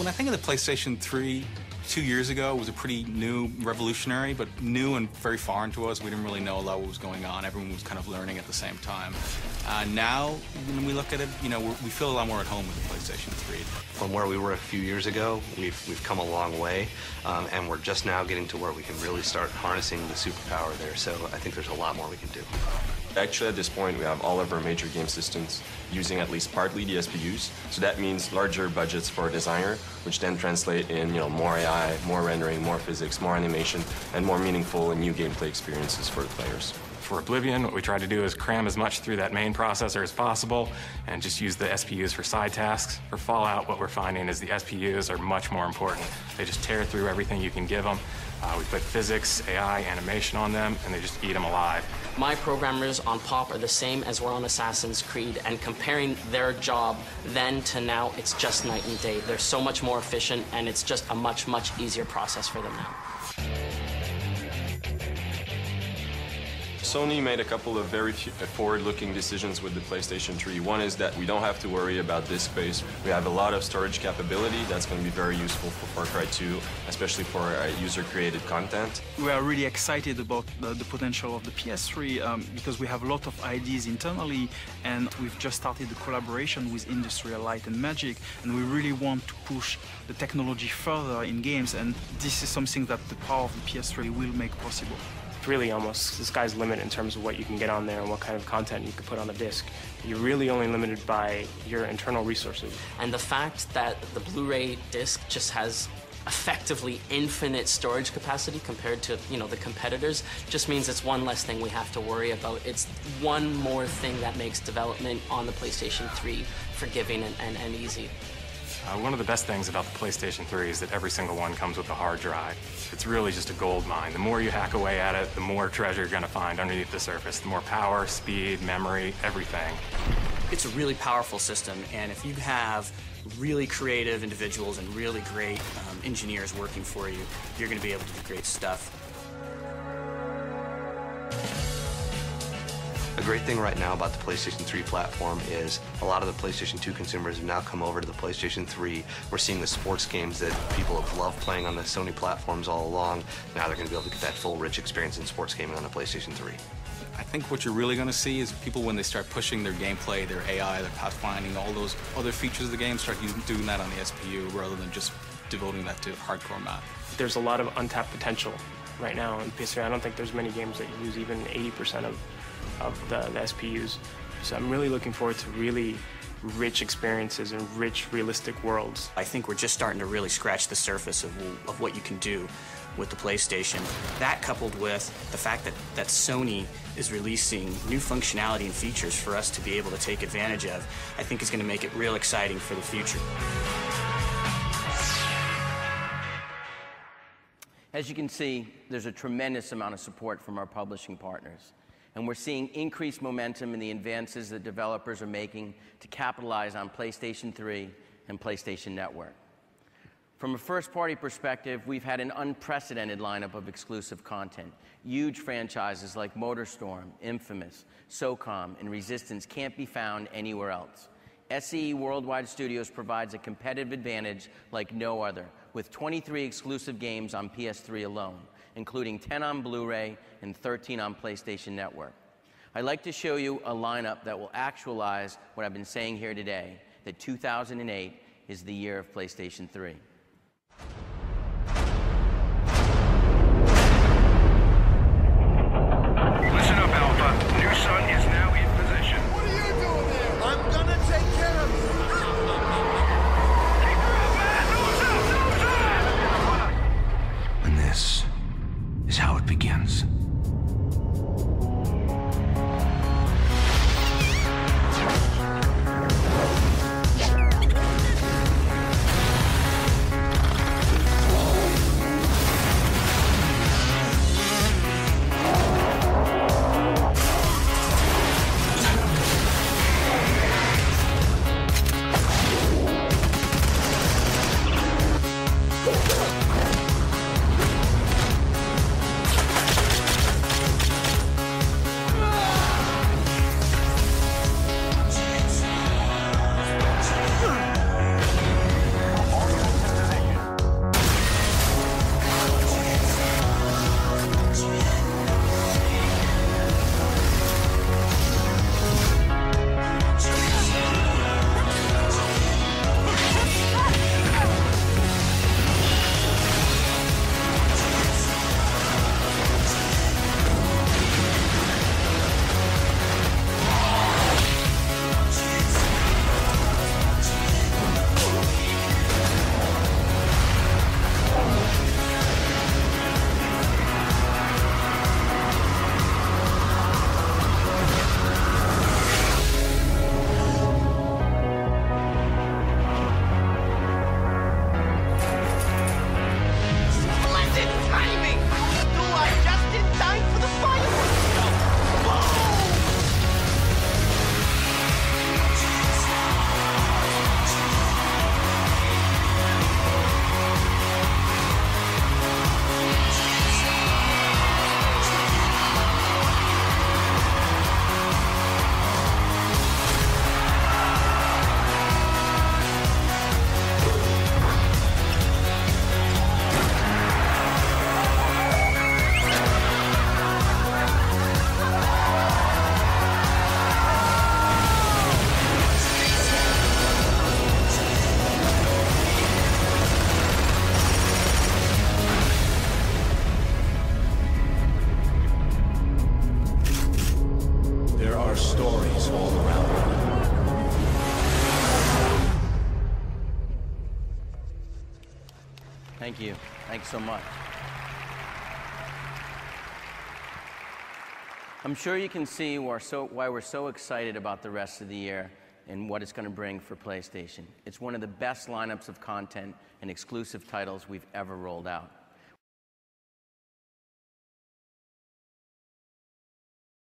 When I think of the PlayStation 3, 2 years ago, it was a pretty new, revolutionary, but new and very foreign to us. We didn't really know a lot what was going on. Everyone was kind of learning at the same time. Now, when we look at it, we feel a lot more at home with the PlayStation 3. From where we were a few years ago, we've come a long way, and we're just now getting to where we can really start harnessing the superpower there. So I think there's a lot more we can do. Actually, at this point, we have all of our major game systems using at least partly the SPUs. So that means larger budgets for a designer, which then translate in more AI, more rendering, more physics, more animation, and more meaningful and new gameplay experiences for the players. For Oblivion, what we try to do is cram as much through that main processor as possible and just use the SPUs for side tasks. For Fallout, what we're finding is the SPUs are much more important. They just tear through everything you can give them. We put physics, AI, animation on them, and they just eat them alive. My programmers on POP are the same as were on Assassin's Creed, and comparing their job then to now, it's just night and day. They're so much more efficient, and it's just a much, much easier process for them now. Sony made a couple of very forward-looking decisions with the PlayStation 3. One is that we don't have to worry about disk space. We have a lot of storage capability that's going to be very useful for Far Cry 2, especially for user-created content. We are really excited about the potential of the PS3 because we have a lot of ideas internally, and we've just started the collaboration with Industrial Light and Magic, and we really want to push the technology further in games, and this is something that the power of the PS3 will make possible. Really almost the sky's the limit in terms of what you can get on there and what kind of content you can put on the disc. You're really only limited by your internal resources. And the fact that the Blu-ray disc just has effectively infinite storage capacity compared to the competitors just means it's one less thing we have to worry about. It's one more thing that makes development on the PlayStation 3 forgiving and easy. One of the best things about the PlayStation 3 is that every single one comes with a hard drive. It's really just a gold mine. The more you hack away at it, the more treasure you're going to find underneath the surface. The more power, speed, memory, everything. It's a really powerful system, and if you have really creative individuals and really great engineers working for you, you're going to be able to do great stuff. A great thing right now about the PlayStation 3 platform is a lot of the PlayStation 2 consumers have now come over to the PlayStation 3. We're seeing the sports games that people have loved playing on the Sony platforms all along. Now they're going to be able to get that full, rich experience in sports gaming on the PlayStation 3. I think what you're really going to see is people, when they start pushing their gameplay, their AI, their pathfinding, all those other features of the game, start doing that on the SPU rather than just devoting that to hardcore math. There's a lot of untapped potential right now in PS3. I don't think there's many games that use even 80% of the SPUs. So I'm really looking forward to really rich experiences and rich, realistic worlds. I think we're just starting to really scratch the surface of what you can do with the PlayStation. That coupled with the fact that Sony is releasing new functionality and features for us to be able to take advantage of, I think is going to make it real exciting for the future. As you can see, there's a tremendous amount of support from our publishing partners. And we're seeing increased momentum in the advances that developers are making to capitalize on PlayStation 3 and PlayStation Network. From a first-party perspective, we've had an unprecedented lineup of exclusive content. Huge franchises like MotorStorm, Infamous, SOCOM, and Resistance can't be found anywhere else. SCE Worldwide Studios provides a competitive advantage like no other, with 23 exclusive games on PS3 alone, including 10 on Blu-ray and 13 on PlayStation Network. I'd like to show you a lineup that will actualize what I've been saying here today, that 2008 is the year of PlayStation 3. Listen up, Alpha. New Sun is now in position. What are you doing there? I'm gonna take care of you. Keep her up, man! No time! And this is how it begins. Thank you. Thanks so much. I'm sure you can see why we're so excited about the rest of the year and what it's going to bring for PlayStation. It's one of the best lineups of content and exclusive titles we've ever rolled out.